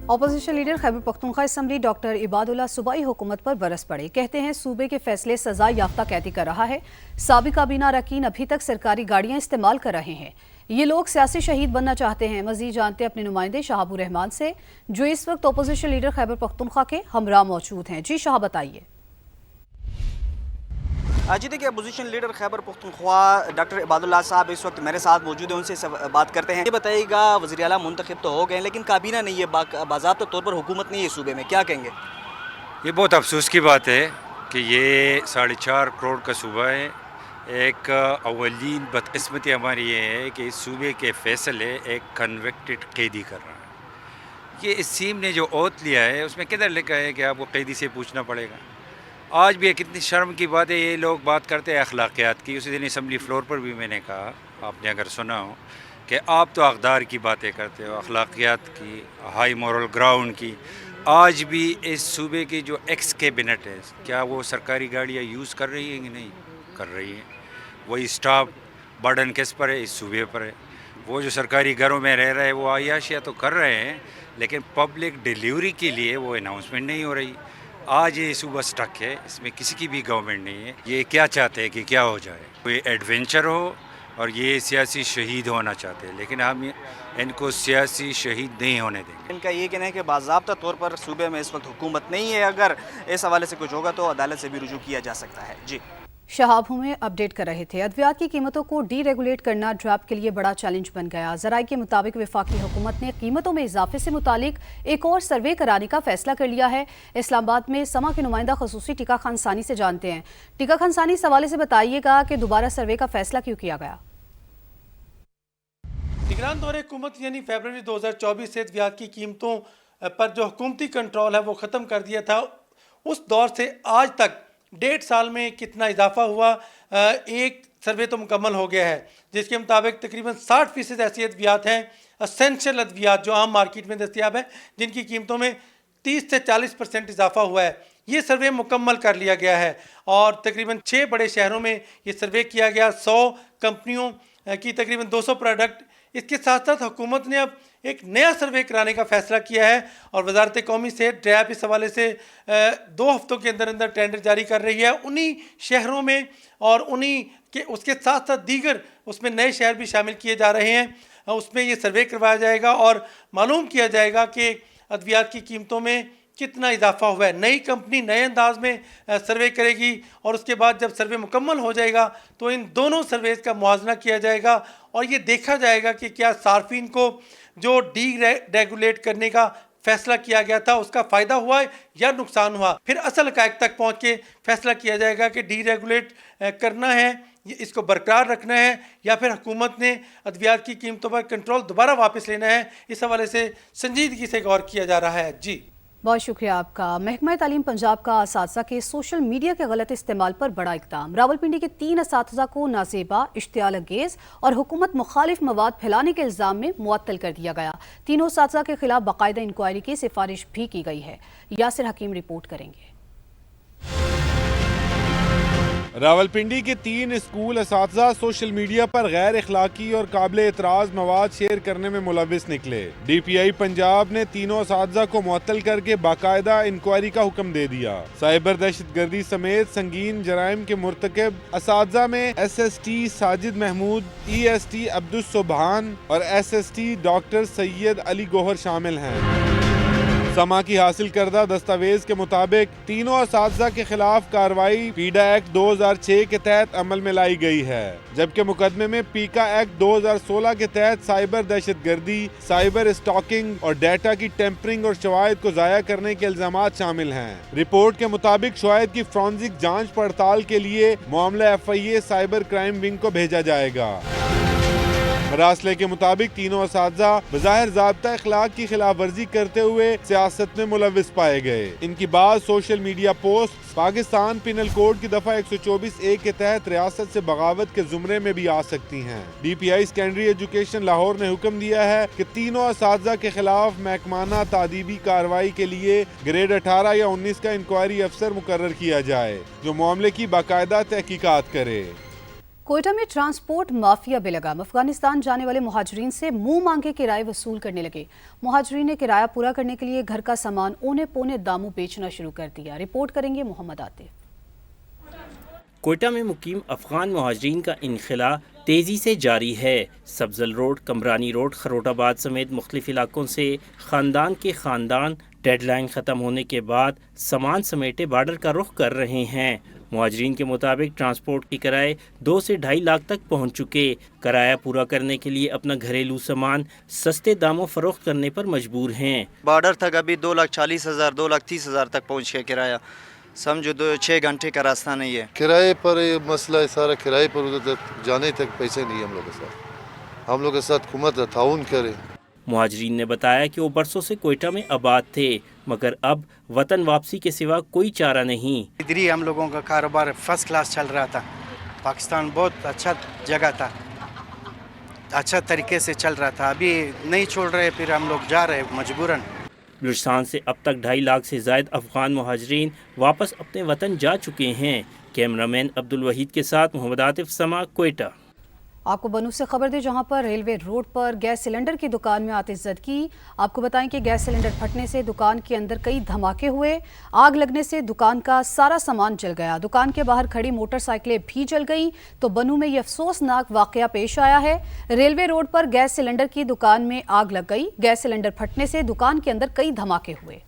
Opposition leader Khyber Pakhtunkhwa assembly doctor عباداللہ صوبائی حکومت پر برس پڑے. کہتے ہیں صوبے کے فیصلے سزا یافتہ قیدی کر رہا ہے. سابق کابینہ اراکین ابھی تک سرکاری گاڑیاں استعمال کر رہے ہیں. یہ لوگ سیاسی شہید بننا چاہتے ہیں. مزید جانتے اپنے نمائندے شہاب الرحمان سے جو اس وقت اپوزیشن لیڈر خیبر پختونخوا کے ہمراہ موجود ہیں. جی شہاب بتائیے. جی دیکھیے opposition leader Khyber Pakhtunkhwa doctor عباداللہ صاحب اس وقت میرے ساتھ موجود ہیں. ان سے بات کرتے ہیں. یہ بتائیے گا وزیر اعلیٰ منتخب تو ہو گئے لیکن کابینہ نہیں ہے, باضابطہ طور پر حکومت نہیں ہے صوبے میں, کیا کہیں گے؟ یہ بہت افسوس کی بات ہے کہ یہ 4.5 کروڑ کا صوبہ ہے. ایک اولین بدقسمتی ہماری یہ ہے کہ اس صوبے کے فیصلے ایک کنوکٹڈ قیدی کر رہا ہے. یہ اس سیم نے جو اوت لیا ہے اس میں کدھر لکھا ہے کہ آپ کو قیدی سے پوچھنا پڑے گا؟ آج بھی کتنی شرم کی بات ہے. یہ لوگ بات کرتے ہیں اخلاقیات کی. اسی دن اسمبلی فلور پر بھی میں نے کہا, آپ نے اگر سنا ہو, کہ آپ تو اقدار کی باتیں کرتے ہو, اخلاقیات کی, ہائی مورل گراؤنڈ کی. آج بھی اس صوبے کی جو ایکس کیبنٹ ہے, کیا وہ سرکاری گاڑیاں یوز کر رہی ہیں کہ نہیں کر رہی ہیں؟ وہی اسٹاف برڈن کس پر ہے؟ اس صوبے پر ہے. وہ جو سرکاری گھروں میں رہ رہے ہیں وہ عیاشیاں تو کر رہے ہیں لیکن پبلک ڈیلیوری کے لیے وہ اناؤنسمنٹ نہیں ہو رہی. آج یہ صوبہ سٹک ہے, اس میں کسی کی بھی گورنمنٹ نہیں ہے. یہ کیا چاہتے ہیں کہ کیا ہو جائے؟ کوئی ایڈونچر ہو اور یہ سیاسی شہید ہونا چاہتے ہیں لیکن ہم ان کو سیاسی شہید نہیں ہونے دیں گے. ان کا یہ کہنا ہے کہ باضابطہ طور پر صوبے میں اس وقت حکومت نہیں ہے. اگر اس حوالے سے کچھ ہوگا تو عدالت سے بھی رجوع کیا جا سکتا ہے. جی شہاب ہمیں اپڈیٹ کر رہے تھے. ادویات کی قیمتوں کو ڈی ریگولیٹ کرنا ڈراپ کے لیے بڑا چیلنج بن گیا. ذرائع کے مطابق وفاقی حکومت نے قیمتوں میں اضافے سے متعلق ایک اور سروے کرانے کا فیصلہ کر لیا ہے. اسلام آباد میں سما کے نمائندہ خصوصی ٹیکا خان ثانی سے جانتے ہیں. ٹیکا خان ثانی, اس حوالے سے بتائیے گا کہ دوبارہ سروے کا فیصلہ کیوں کیا گیا؟ نگران دور حکومت یعنی فیبروری 2024 سے ادویات کی قیمتوں پر جو حکومتی کنٹرول ہے وہ ختم کر دیا تھا. اس دور سے آج تک 1.5 سال میں کتنا اضافہ ہوا, ایک سروے تو مکمل ہو گیا ہے جس کے مطابق تقریباً 60% ایسی ادویات ہیں, اسینشل ادویات جو عام مارکیٹ میں دستیاب ہیں, جن کی قیمتوں میں 30 سے 40% اضافہ ہوا ہے. یہ سروے مکمل کر لیا گیا ہے اور تقریباً 6 بڑے شہروں میں یہ سروے کیا گیا. 100 کمپنیوں کی تقریباً 200 پروڈکٹ. اس کے ساتھ ساتھ حکومت نے اب ایک نیا سروے کرانے کا فیصلہ کیا ہے اور وزارت قومی صحت ڈریپ اس حوالے سے 2 ہفتوں کے اندر اندر ٹینڈر جاری کر رہی ہے. انہی شہروں میں اور انہی کے اس کے ساتھ ساتھ دیگر اس میں نئے شہر بھی شامل کیے جا رہے ہیں. اس میں یہ سروے کروایا جائے گا اور معلوم کیا جائے گا کہ ادویات کی قیمتوں میں کتنا اضافہ ہوا ہے. نئی کمپنی نئے انداز میں سروے کرے گی اور اس کے بعد جب سروے مکمل ہو جائے گا تو ان دونوں سرویز کا موازنہ کیا جائے گا اور یہ دیکھا جائے گا کہ کیا صارفین کو جو ڈی ریگولیٹ کرنے کا فیصلہ کیا گیا تھا اس کا فائدہ ہوا ہے یا نقصان ہوا. پھر اصل حقائق تک پہنچ کے فیصلہ کیا جائے گا کہ ڈی ریگولیٹ کرنا ہے, اس کو برقرار رکھنا ہے یا پھر حکومت نے ادویات کی قیمتوں پر کنٹرول دوبارہ واپس لینا ہے. اس حوالے سے سنجیدگی سے غور کیا جا رہا ہے. جی بہت شکریہ آپ کا. محکمہ تعلیم پنجاب کا اساتذہ کے سوشل میڈیا کے غلط استعمال پر بڑا اقدام. راولپنڈی کے 3 اساتذہ کو نازیبا, اشتعال انگیز اور حکومت مخالف مواد پھیلانے کے الزام میں معطل کر دیا گیا. تینوں اساتذہ کے خلاف باقاعدہ انکوائری کی سفارش بھی کی گئی ہے. یاسر حکیم رپورٹ کریں گے. راولپنڈی کے 3 اسکول اساتذہ سوشل میڈیا پر غیر اخلاقی اور قابل اعتراض مواد شیئر کرنے میں ملوث نکلے. ڈی پی آئی پنجاب نے تینوں اساتذہ کو معطل کر کے باقاعدہ انکوائری کا حکم دے دیا. سائبر دہشت گردی سمیت سنگین جرائم کے مرتکب اساتذہ میں S S T Sajid Mahmood, E S T Abdul Subhan اور S S T doctor Syed Ali Gohar شامل ہیں. سما کی حاصل کردہ دستاویز کے مطابق تینوں اساتذہ کے خلاف کارروائی پیڈا ایکٹ 2006 کے تحت عمل میں لائی گئی ہے, جبکہ مقدمے میں پیکا ایکٹ 2016 کے تحت سائبر دہشت گردی, سائبر اسٹاکنگ اور ڈیٹا کی ٹیمپرنگ اور شواہد کو ضائع کرنے کے الزامات شامل ہیں. رپورٹ کے مطابق شواہد کی فورنزک جانچ پڑتال کے لیے معاملہ F I A cyber crime wing کو بھیجا جائے گا. مراسلے کے مطابق تینوں اساتذہ بظاہر ضابطہ اخلاق کی خلاف ورزی کرتے ہوئے سیاست میں ملوث پائے گئے. ان کی بعض social media post Pakistan penal code کی دفعہ 124(a) کے تحت ریاست سے بغاوت کے زمرے میں بھی آ سکتی ہیں. ڈی پی آئی سیکنڈری ایجوکیشن لاہور نے حکم دیا ہے کہ تینوں اساتذہ کے خلاف محکمانہ تعدیبی کارروائی کے لیے گریڈ 18 یا 19 کا انکوائری افسر مقرر کیا جائے جو معاملے کی باقاعدہ تحقیقات کرے. कोयटा में ट्रांसपोर्ट माफिया बेलगाम अफगानिस्तान जाने वाले मुहाजिरीन से मुंह मांगे किराए वसूल करने लगे। मुहाजिरीन ने किराया पूरा करने के लिए घर का सामान औने पौने दामों बेचना शुरू कर दिया। रिपोर्ट करेंगे मोहम्मद आतिफ। कोयटा में मुकीम अफगान मुहाजिरीन का इनखला तेज़ी से जारी है। सब्जल रोड, कमरानी रोड, खरोटाबाद समेत मुख्तलिफ इलाकों से ख़ानदान के ख़ानदान डेडलाइन ख़त्म होने के बाद सामान समेटे बॉर्डर का रुख कर रहे हैं। मुहाजिरीन के मुताबिक ट्रांसपोर्ट के किराए 2 से 2.5 लाख तक पहुंच चुके। किराया पूरा करने के लिए अपना घरेलू सामान सस्ते दामों फरोख्त करने पर मजबूर हैं। बॉर्डर तक अभी 2,40,000 2,30,000 तक पहुंच गया किराया। समझो 6 घंटे का रास्ता नहीं है। किराए पर ये मसला है सारा, किराए पर उधर तक जाने तक पैसे नहीं हम लोग के साथ। हम लोग के साथ हुकूमत ताउन करे। मुहाजिरीन ने बताया कि वो बरसों से कोयटा में आबाद थे, मगर अब वतन वापसी के सिवा कोई चारा नहीं। इधर ही हम लोगों का कारोबार फर्स्ट क्लास चल रहा था। पाकिस्तान बहुत अच्छा जगह था, अच्छा तरीके से चल रहा था। अभी नहीं छोड़ रहे, फिर हम लोग जा रहे मजबूरन। बलूचिस्तान से अब तक 2.5 लाख से ज़ायद अफगान मुहाजिरीन वापस अपने वतन जा चुके हैं। कैमरामैन अब्दुल वहीद के साथ मोहम्मद आतिफ, समा, कोयटा। आपको बनू से खबर दे, जहां पर रेलवे रोड पर गैस सिलेंडर की दुकान में आतिशज़दगी। आपको बताएं कि गैस सिलेंडर फटने से दुकान के अंदर कई धमाके हुए। आग लगने से दुकान का सारा सामान जल गया। दुकान के बाहर खड़ी मोटरसाइकिलें भी जल गईं। तो बनू में ये अफसोसनाक वाकया पेश आया है। रेलवे रोड पर गैस सिलेंडर की दुकान में आग लग गई। गैस सिलेंडर फटने से दुकान के अंदर कई धमाके हुए।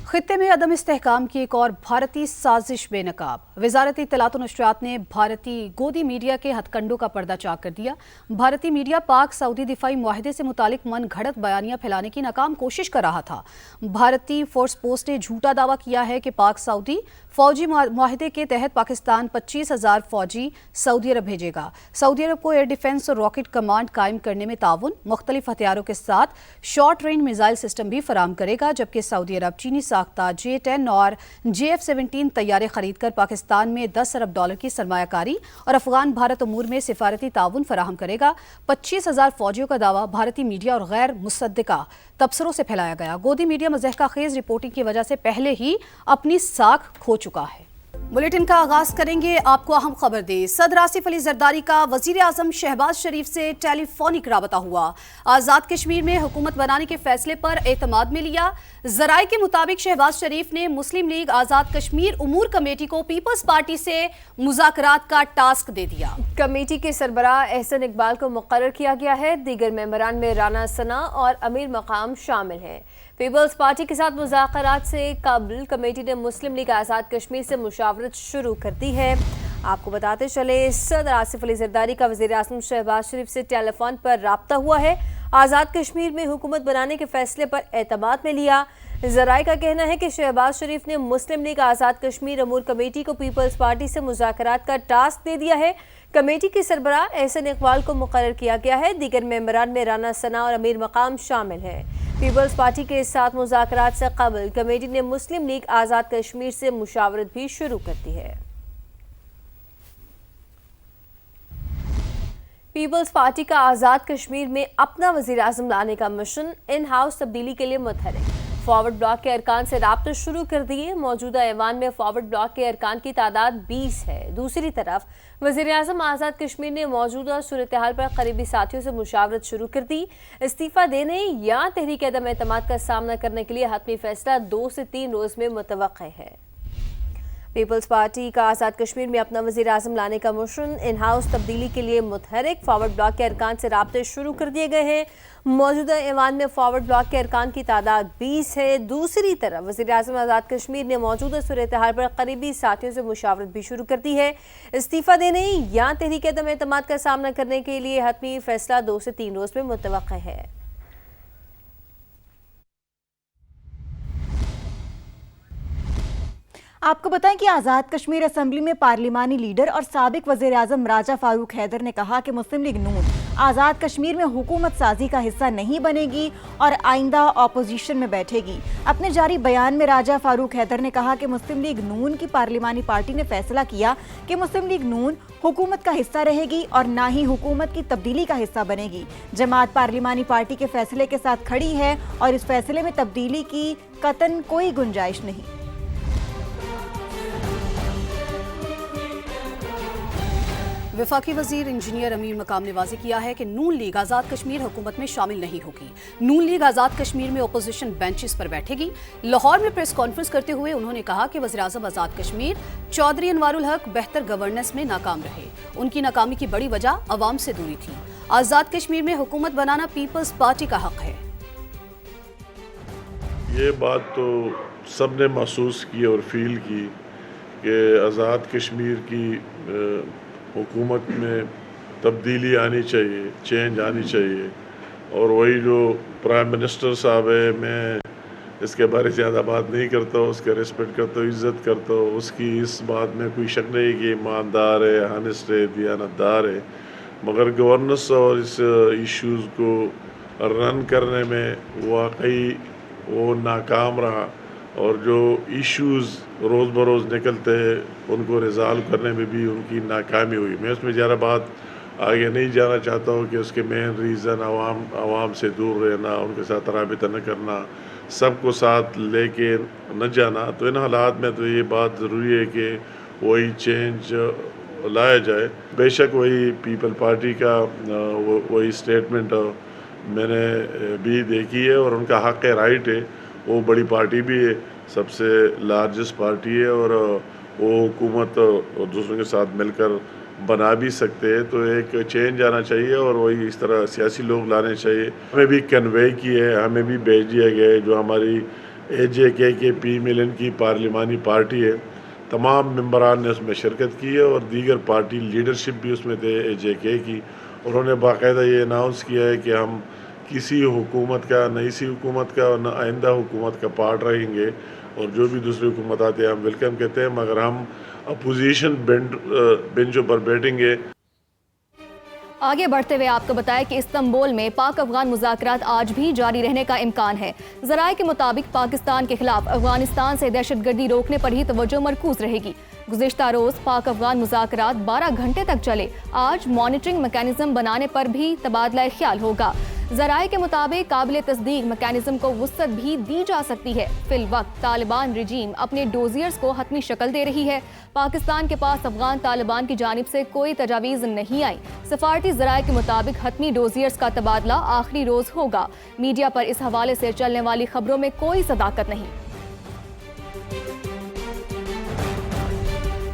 खित्ते में अदम इस्तेहकाम की एक और भारतीय साजिश बेनकाब। वजारत इत्तलात व नशरियात ने भारतीय गोदी मीडिया के हथकंडों का पर्दा चाक कर दिया। भारतीय मीडिया पाक सऊदी दिफाई मुआहदे से मुतालिक मन घड़त बयानियां फैलाने की नाकाम कोशिश कर रहा था। भारतीय फोर्स पोस्ट ने झूठा दावा किया है कि पाक सऊदी फौजी मुआहदे के तहत पाकिस्तान 25,000 फौजी सऊदी अरब भेजेगा। सऊदी अरब को एयर डिफेंस और रॉकेट कमांड कायम करने में ताउन, मुख्तलिफ हथियारों के साथ शॉर्ट रेंज मिसाइल सिस्टम भी फराम करेगा। जबकि सऊदी अरब चीनी साख्ता J-10 और JF-17 तैयारे खरीद कर पाकिस्तान में $10 अरब की सरमायाकारी और अफगान भारत अमूर में सिफारती ताउन फराहम करेगा। 25,000 फौजियों का दावा भारतीय मीडिया और गैर मुसद्दिका तबसरों से फैलाया गया। गोदी मीडिया मज़हका खेज रिपोर्टिंग की वजह से पहले ही अपनी साख खो चुका है। बुलेटिन का आगाज करेंगे। आपको अहम खबर दे, सदर आसिफ अली जरदारी का वजीर आजम शहबाज शरीफ से टेलीफोनिक राबता हुआ। आज़ाद कश्मीर में हुकूमत बनाने के फैसले पर एतमाद में लिया। जराये के मुताबिक शहबाज शरीफ ने मुस्लिम लीग आज़ाद कश्मीर उमूर कमेटी को पीपल्स पार्टी से मुज़ाकरात का टास्क दे दिया। कमेटी के सरबराह एहसन इकबाल को मुकर्रर किया गया है। दीगर मेंबरान में राना सना और अमीर मकाम शामिल हैं। पीपल्स पार्टी के साथ मुज़ाकरात से कबल कमेटी ने मुस्लिम लीग आज़ाद कश्मीर से मुशावरत शुरू कर दी है। आपको बताते चले, सदर आसिफ अली जरदारी का वज़ीर आज़म शहबाज शरीफ से टेलीफोन पर राब्ता हुआ है। आज़ाद कश्मीर में हुकूमत बनाने के फैसले पर एतमाद में लिया। ज़राए का कहना है कि शहबाज शरीफ ने मुस्लिम लीग आज़ाद कश्मीर अमूर कमेटी को पीपल्स पार्टी से मुज़ाकरात का टास्क दे दिया है। कमेटी की सरबराह एहसन इकबाल को मुकर्रर किया गया है। दीगर मेंबरान में राना सना और अमीर मकाम शामिल हैं। पीपल्स पार्टी के साथ मुज़ाकरात से कबल कमेटी ने मुस्लिम लीग आज़ाद कश्मीर से मुशावरत भी शुरू कर दी है। पीपल्स पार्टी का आज़ाद कश्मीर में अपना वज़ीर आज़म लाने का मिशन इन हाउस तब्दीली के लिए मुतहरिक। फॉरवर्ड ब्लॉक के अरकान से राब्ते शुरू कर दिए। मौजूदा ऐवान में फॉरवर्ड ब्लॉक के अरकान की तादाद 20 है। दूसरी तरफ वज़ीर आज़म आज़ाद कश्मीर ने मौजूदा सूरत हाल पर करीबी साथियों से मुशावरत शुरू कर दी। इस्तीफ़ा देने या तहरीक अदम एतमाद का सामना करने के लिए हतमी फैसला 2 से 3 रोज़ में मुतवक्किल है। पीपल्स पार्टी का आज़ाद कश्मीर में अपना वज़ीर आज़म लाने का मिशन इन हाउस तब्दीली के लिए मुतहरिक। फॉरवर्ड ब्लॉक के अरकान से राब्ते शुरू कर दिए गए हैं। मौजूदा ऐवान में फॉरवर्ड ब्लॉक के अरकान की तादाद 20 है। दूसरी तरफ वज़ीर आज़म आज़ाद कश्मीर ने मौजूदा सूरत हाल पर करीबी साथियों से मुशावरत भी शुरू कर दी है। इस्तीफ़ा देने या तहरीक अदम एतमाद का सामना करने के लिए हतमी फैसला 2 से 3 रोज़ में मुतवक्किल है। आपको बताएं कि आज़ाद कश्मीर असेंबली में पार्लिमानी लीडर और साबिक वज़ीर आज़म राजा फारूक हैदर ने कहा कि मुस्लिम लीग नून आज़ाद कश्मीर में हुकूमत साजी का हिस्सा नहीं बनेगी और आइंदा अपोजिशन में बैठेगी। अपने जारी बयान में राजा फारूक हैदर ने कहा कि मुस्लिम लीग नून की पार्लिमानी पार्टी ने फैसला किया कि मुस्लिम लीग नून हुकूमत का हिस्सा रहेगी और ना ही हुकूमत की तब्दीली का हिस्सा बनेगी। जमात पार्लिमानी पार्टी के फैसले के साथ खड़ी है और इस फैसले में तब्दीली की कतन कोई गुंजाइश नहीं। वफाकी वजीर इंजीनियर अमीर मकाम ने वाज़ेह किया है कि नून लीग आज़ाद कश्मीर हुकूमत में शामिल नहीं होगी। नून लीग आज़ाद कश्मीर में अपोजिशन बेंचेस पर बैठेगी। लाहौर में प्रेस कॉन्फ्रेंस करते हुए उन्होंने कहा कि वज़ीर आज़म आज़ाद कश्मीर चौधरी अनवारुल हक बेहतर गवर्नेंस में नाकाम रहे। उनकी नाकामी की बड़ी वजह अवाम से दूरी थी। आज़ाद कश्मीर में हुकूमत बनाना पीपल्स पार्टी का हक है। ये बात तो सब ने महसूस की और फील की कि आज़ाद कश्मीर की हुकूमत में तब्दीली आनी चाहिए, चेंज आनी चाहिए। और वही जो प्राइम मिनिस्टर साहब है, मैं इसके बारे में ज़्यादा बात नहीं करता हूँ, उसके रिस्पेक्ट करता हूँ, इज़्ज़त करता हूँ। उसकी इस बात में कोई शक नहीं कि ईमानदार है, हानिस्ट है, दियानतदार है। मगर गवर्नेंस और इस इश्यूज़ को रन करने में वाकई वो नाकाम रहा। और जो इश्यूज़ रोज़ बरोज़ निकलते हैं उनको रिज़ॉल्व करने में भी उनकी नाकामी हुई। मैं उसमें ज़्यादा बात आगे नहीं जाना चाहता हूँ कि उसके मेन रीज़न आवाम से दूर रहना, उनके साथ राबिता न करना, सबको साथ लेके न जाना। तो इन हालात में तो ये बात ज़रूरी है कि वही चेंज लाया जाए। बेशक वही पीपल पार्टी का वही स्टेटमेंट मैंने भी देखी है और उनका हक़ है, राइट है। वो बड़ी पार्टी भी है, सबसे लार्जेस्ट पार्टी है और वो हुकूमत और दूसरों के साथ मिलकर बना भी सकते हैं। तो एक चेंज आना चाहिए और वही इस तरह सियासी लोग लाने चाहिए। हमें भी कन्वे किए है, हमें भी भेज दिया गया है। जो हमारी AJK के P मिलन की पार्लिमानी पार्टी है, तमाम मेंबरान ने उसमें शिरकत की है और दीगर पार्टी लीडरशिप भी उसमें थे AJK की। उन्होंने बाकायदा ये अनाउंस किया है कि हम किसी हुकूमत का, न इसी हुकूमत का और न आइंदा हुकूमत का पार्ट रहेंगे। और जो भी दूसरी हुकूमत आते हैं हम वेलकम कहते हैं, मगर हम अपोजिशन बेंचों पर बैठेंगे। आगे बढ़ते हुए आपको बताया कि इस्तांबुल में पाक अफगान मुज़ाकरात आज भी जारी रहने का इम्कान है। ज़राए के मुताबिक पाकिस्तान के खिलाफ अफगानिस्तान से दहशतगर्दी रोकने पर ही तवज्जो मरकूज रहेगी। गुज़िश्ता रोज़ पाक अफगान मुज़ाकरात 12 घंटे तक चले। आज मॉनिटरिंग मैकेनिज्म बनाने पर भी तबादला ख्याल होगा। ज़राए के मुताबिक काबिल तस्दीक मैकेनिज्म को वुसअत भी दी जा सकती है। फिल वक्त तालिबान रजीम अपने डोजियर्स को हतमी शक्ल दे रही है। पाकिस्तान के पास अफगान तालिबान की जानिब से कोई तजावीज़ नहीं आई। सफारती ज़राए के मुताबिक हतमी डोजियर्स का तबादला आखिरी रोज़ होगा। मीडिया पर इस हवाले से चलने वाली खबरों में कोई सदाकत नहीं।